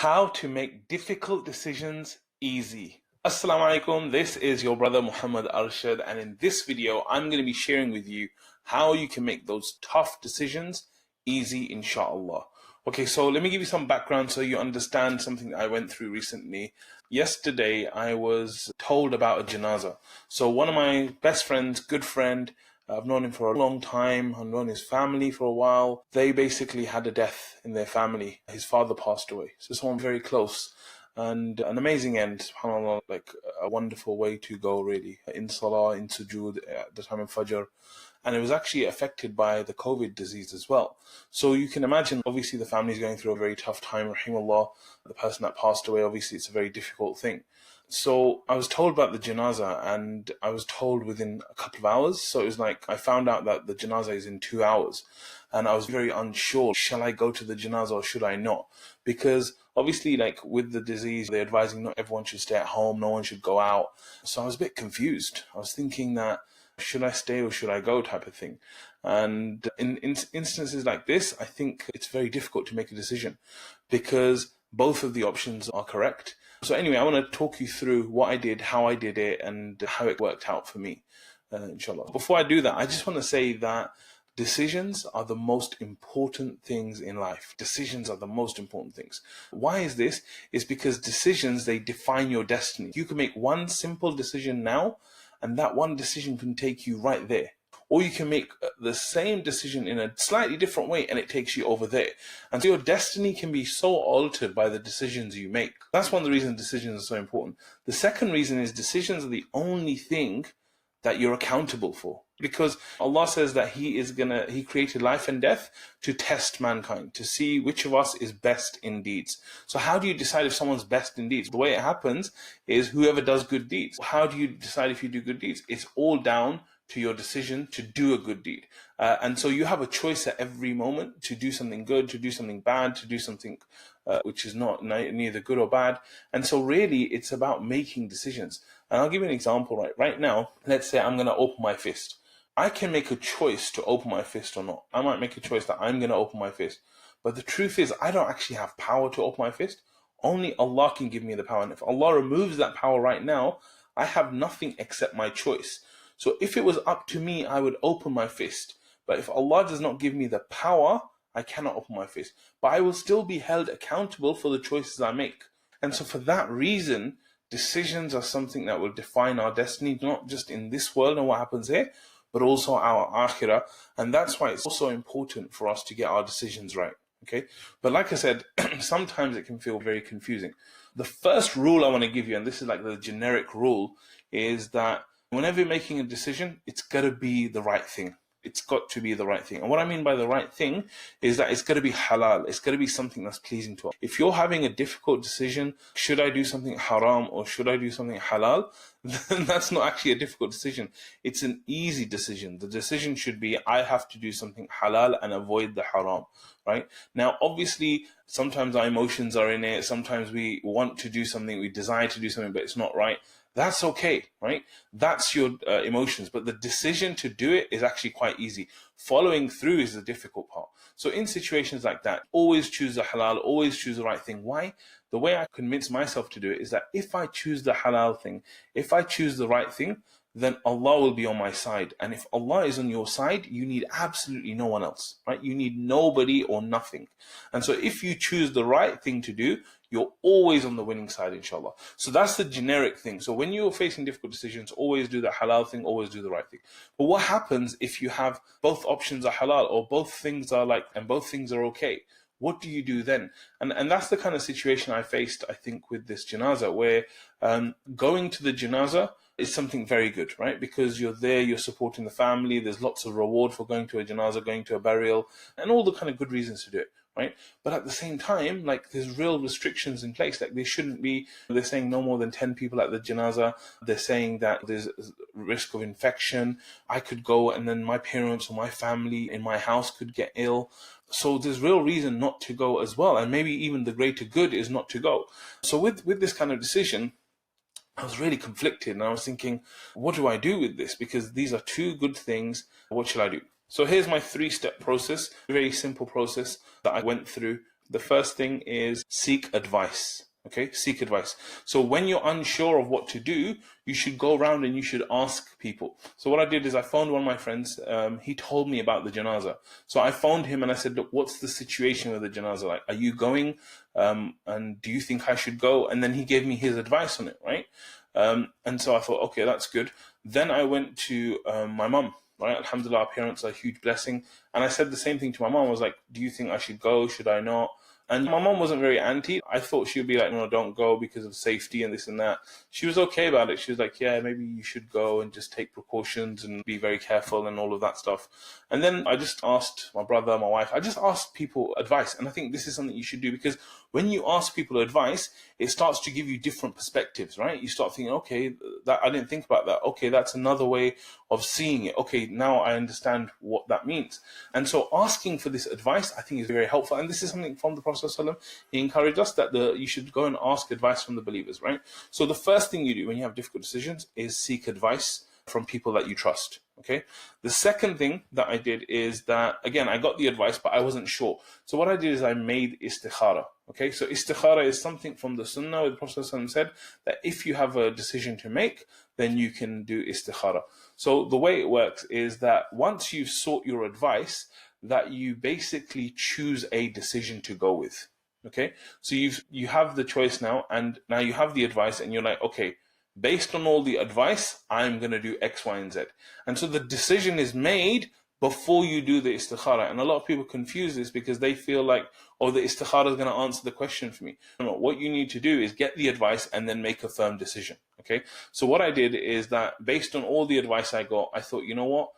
How to make difficult decisions easy. Assalamu alaikum, this is your brother Mohammad Arshad, and in this video I'm going to be sharing with you how you can make those tough decisions easy, inshallah. Okay, so let me give you some background so you understand something that I went through recently. Yesterday I was told about a janazah. So one of my best friends, good friend, I've known him for a long time. I've known his family for a while. They basically had a death in their family. His father passed away. So someone very close. And an amazing end, subhanAllah, like a wonderful way to go really. In salah, in sujood, at the time of Fajr. And it was actually affected by the COVID disease as well. So you can imagine, obviously the family is going through a very tough time, rahimahullah. The person that passed away, obviously it's a very difficult thing. So I was told about the janazah, and I was told within a couple of hours. So it was like, I found out that the janazah is in 2 hours. And I was very unsure, shall I go to the janazah or should I not? Because obviously, like with the disease, they're advising not everyone should stay at home, no one should go out. So I was a bit confused. I was thinking that, should I stay or should I go type of thing. And in instances like this, I think it's very difficult to make a decision because both of the options are correct. So anyway, I want to talk you through what I did, how I did it, and how it worked out for me, inshallah. Before I do that, I just want to say that decisions are the most important things in life. Decisions are the most important things. Why is this? It's because decisions, they define your destiny. You can make one simple decision now, and that one decision can take you right there. Or you can make the same decision in a slightly different way and it takes you over there. And so your destiny can be so altered by the decisions you make. That's one of the reasons decisions are so important. The second reason is decisions are the only thing that you're accountable for. Because Allah says that He created life and death to test mankind, to see which of us is best in deeds. So how do you decide if someone's best in deeds? The way it happens is whoever does good deeds. How do you decide if you do good deeds? It's all down to your decision to do a good deed. And so you have a choice at every moment to do something good, to do something bad, to do something which is not neither good or bad. And so really it's about making decisions. And I'll give you an example right now. Let's say I'm going to open my fist. I can make a choice to open my fist or not. I might make a choice that I'm going to open my fist. But the truth is, I don't actually have power to open my fist. Only Allah can give me the power. And if Allah removes that power right now, I have nothing except my choice. So if it was up to me, I would open my fist. But if Allah does not give me the power, I cannot open my fist. But I will still be held accountable for the choices I make. And so for that reason, decisions are something that will define our destiny, not just in this world and what happens here, but also our akhirah. And that's why it's also important for us to get our decisions right. Okay. But like I said, sometimes it can feel very confusing. The first rule I want to give you, and this is like the generic rule, is that whenever you're making a decision, it's got to be the right thing. It's got to be the right thing. And what I mean by the right thing is that it's got to be halal. It's got to be something that's pleasing to us. If you're having a difficult decision, should I do something haram or should I do something halal? Then that's not actually a difficult decision. It's an easy decision. The decision should be, I have to do something halal and avoid the haram, right? Now, obviously, sometimes our emotions are in it. Sometimes we want to do something, we desire to do something, but it's not right. That's okay, right? That's your emotions. But the decision to do it is actually quite easy. Following through is the difficult part. So in situations like that, always choose the halal, always choose the right thing. Why? The way I convince myself to do it is that if I choose the halal thing, if I choose the right thing, then Allah will be on my side. And if Allah is on your side, you need absolutely no one else, right? You need nobody or nothing. And so if you choose the right thing to do, you're always on the winning side, inshallah. So that's the generic thing. So when you're facing difficult decisions, always do the halal thing, always do the right thing. But what happens if you have both options are halal or both things are and both things are okay? What do you do then? And that's the kind of situation I faced, I think, with this janazah, where going to the janazah is something very good, right? Because you're there, you're supporting the family, there's lots of reward for going to a janazah, going to a burial, and all the kind of good reasons to do it, right? But at the same time, like, there's real restrictions in place. Like, they're saying no more than 10 people at the janazah. They're saying that there's risk of infection. I could go and then my parents or my family in my house could get ill. So there's real reason not to go as well. And maybe even the greater good is not to go. So with this kind of decision, I was really conflicted and I was thinking, what do I do with this? Because these are two good things. What should I do? So here's my 3-step process, a very simple process that I went through. the first thing is seek advice. Okay, seek advice. So when you're unsure of what to do, you should go around and you should ask people. So what I did is I phoned one of my friends. He told me about the janaza. So I phoned him and I said, look, what's the situation with the janaza? Like, are you going? And do you think I should go? And then he gave me his advice on it, right? And so I thought, okay, that's good. Then I went to my mum, right? Alhamdulillah, our parents are a huge blessing. And I said the same thing to my mum. I was like, do you think I should go? Should I not? And my mom wasn't very anti. I thought she would be like, no, don't go because of safety and this and that. She was okay about it. She was like, yeah, maybe you should go and just take precautions and be very careful and all of that stuff. And then I just asked my brother, my wife, I just asked people advice. And I think this is something you should do, because when you ask people advice, it starts to give you different perspectives, right? You start thinking, okay, that I didn't think about that. Okay, that's another way of seeing it. Okay, now I understand what that means. And so asking for this advice, I think, is very helpful. And this is something from the Prophet ﷺ. He encouraged us that you should go and ask advice from the believers, right? So the first thing you do when you have difficult decisions is seek advice from people that you trust. Okay. The second thing that I did is that, again, I got the advice, but I wasn't sure. So what I did is I made istikhara. Okay. So istikhara is something from the sunnah where the Prophet ﷺ said that if you have a decision to make, then you can do istikhara. So the way it works is that once you've sought your advice, that you basically choose a decision to go with. Okay. So you have the choice now, and now you have the advice, and you're like, okay, based on all the advice, I'm going to do X, Y, and Z. And so the decision is made before you do the istikhara. And a lot of people confuse this because they feel like, oh, the istikhara is going to answer the question for me. No, what you need to do is get the advice and then make a firm decision. Okay. So what I did is that based on all the advice I got, I thought, you know what?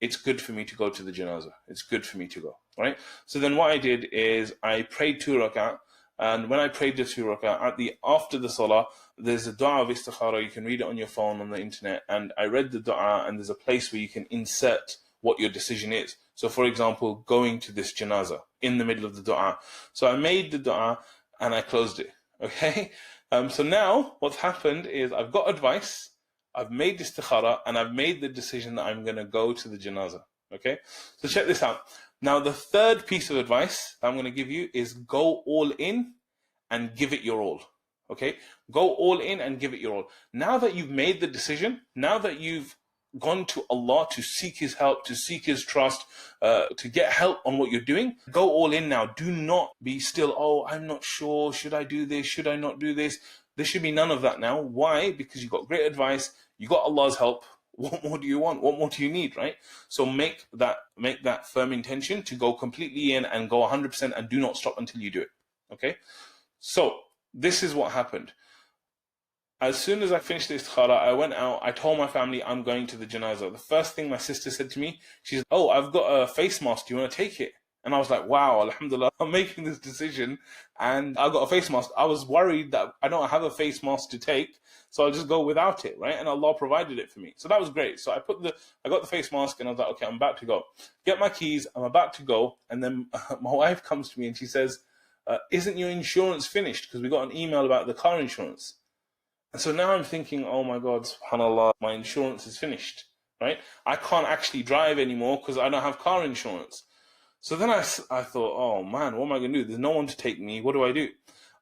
It's good for me to go to the janazah. It's good for me to go, right? So then what I did is I prayed 2 rak'ah. And when I prayed the 2 rak'ah, after the salah, there's a dua of istikhara. You can read it on your phone, on the internet. And I read the dua, and there's a place where you can insert what your decision is. So for example, going to this janazah in the middle of the dua. So I made the dua and I closed it. Okay. So now what's happened is I've got advice, I've made istikhara, and I've made the decision that I'm going to go to the janazah. Okay. So check this out. Now, the third piece of advice I'm going to give you is go all in and give it your all. Okay? Go all in and give it your all. Now that you've made the decision, now that you've gone to Allah to seek His help, to seek His trust, to get help on what you're doing, go all in now. Do not be still, oh, I'm not sure. Should I do this? Should I not do this? There should be none of that now. Why? Because you got great advice. You got Allah's help. What more do you want? What more do you need, right? So make that firm intention to go completely in and go 100% and do not stop until you do it. Okay? So this is what happened. As soon as I finished the istikhara, I went out, I told my family I'm going to the janazah. The first thing my sister said to me, she said, oh, I've got a face mask, do you want to take it? And I was like, wow, alhamdulillah, I'm making this decision and I got a face mask. I was worried that I don't have a face mask to take, so I'll just go without it, right? And Allah provided it for me. So that was great. So I got the face mask and I was like, okay, I'm about to go. Get my keys, I'm about to go. And then my wife comes to me and she says, isn't your insurance finished? Because we got an email about the car insurance. And so now I'm thinking, oh my God, subhanAllah, my insurance is finished, right? I can't actually drive anymore because I don't have car insurance. So then I thought, oh man, what am I going to do? There's no one to take me. What do I do?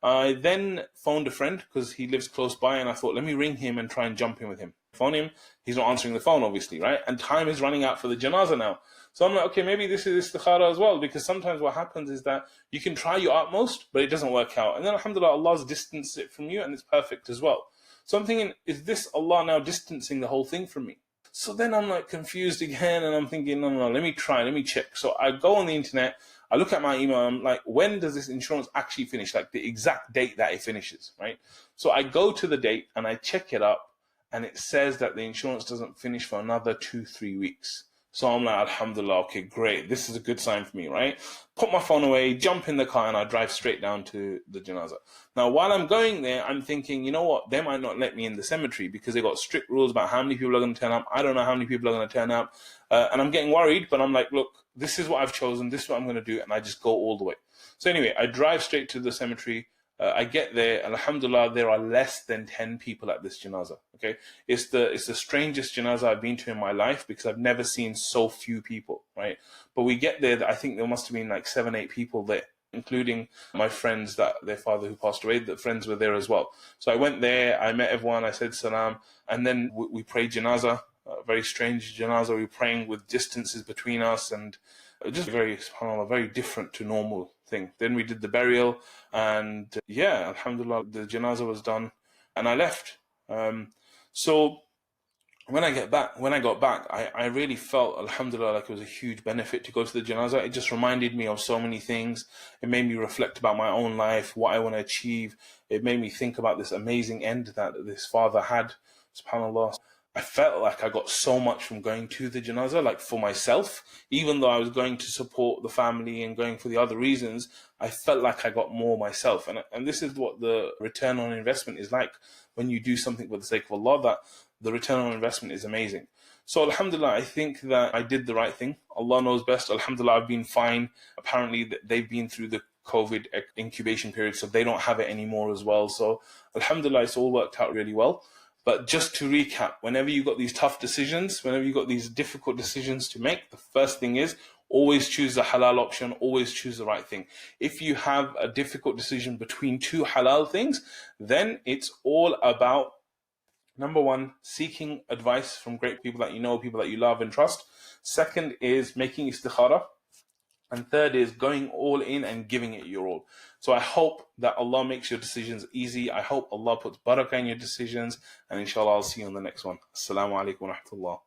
I then phoned a friend because he lives close by, and I thought, let me ring him and try and jump in with him. Phone him. He's not answering the phone, obviously, right? And time is running out for the janazah now. So I'm like, okay, maybe this is istikhara as well, because sometimes what happens is that you can try your utmost, but it doesn't work out. And then alhamdulillah, Allah's distanced it from you and it's perfect as well. So I'm thinking, is this Allah now distancing the whole thing from me? So then I'm like confused again, and I'm thinking, no, let me try, let me check. So I go on the internet, I look at my email, I'm like, when does this insurance actually finish? Like the exact date that it finishes, right? So I go to the date and I check it up, and it says that the insurance doesn't finish for another 2-3 weeks. So I'm like, alhamdulillah, okay, great. This is a good sign for me, right? Put my phone away, jump in the car, and I drive straight down to the janazah. Now, while I'm going there, I'm thinking, you know what? They might not let me in the cemetery because they got strict rules about how many people are going to turn up. I don't know how many people are going to turn up. And I'm getting worried, but I'm like, look, this is what I've chosen. This is what I'm going to do. And I just go all the way. So anyway, I drive straight to the cemetery. I get there, and alhamdulillah, there are less than 10 people at this janazah. Okay, it's the strangest janazah I've been to in my life because I've never seen so few people, right? But we get there, I think there must have been like 7-8 people there. including my friends that their father who passed away, the friends were there as well. So I went there, I met everyone, I said salam, and then we prayed janazah, a very strange janazah. We were praying with distances between us, and just very, subhanAllah, very different to normal thing. Then we did the burial, and yeah, alhamdulillah, the janazah was done, and I left. So when I got back, I really felt, alhamdulillah, like it was a huge benefit to go to the janazah. It just reminded me of so many things. It made me reflect about my own life, what I want to achieve. It made me think about this amazing end that this father had, subhanAllah. I felt like I got so much from going to the janazah, like for myself. Even though I was going to support the family and going for the other reasons, I felt like I got more myself. And this is what the return on investment is like when you do something for the sake of Allah, that the return on investment is amazing. So alhamdulillah, I think that I did the right thing. Allah knows best. Alhamdulillah, I've been fine. Apparently they've been through the COVID incubation period, so they don't have it anymore as well. So alhamdulillah, it's all worked out really well. But just to recap, whenever you've got these tough decisions, whenever you've got these difficult decisions to make, the first thing is always choose the halal option, always choose the right thing. If you have a difficult decision between two halal things, then it's all about, number one, seeking advice from great people that you know, people that you love and trust. Second is making istikhara. And third is going all in and giving it your all. So I hope that Allah makes your decisions easy. I hope Allah puts barakah in your decisions. And inshallah, I'll see you on the next one. Assalamu alaikum wa rahmatullah.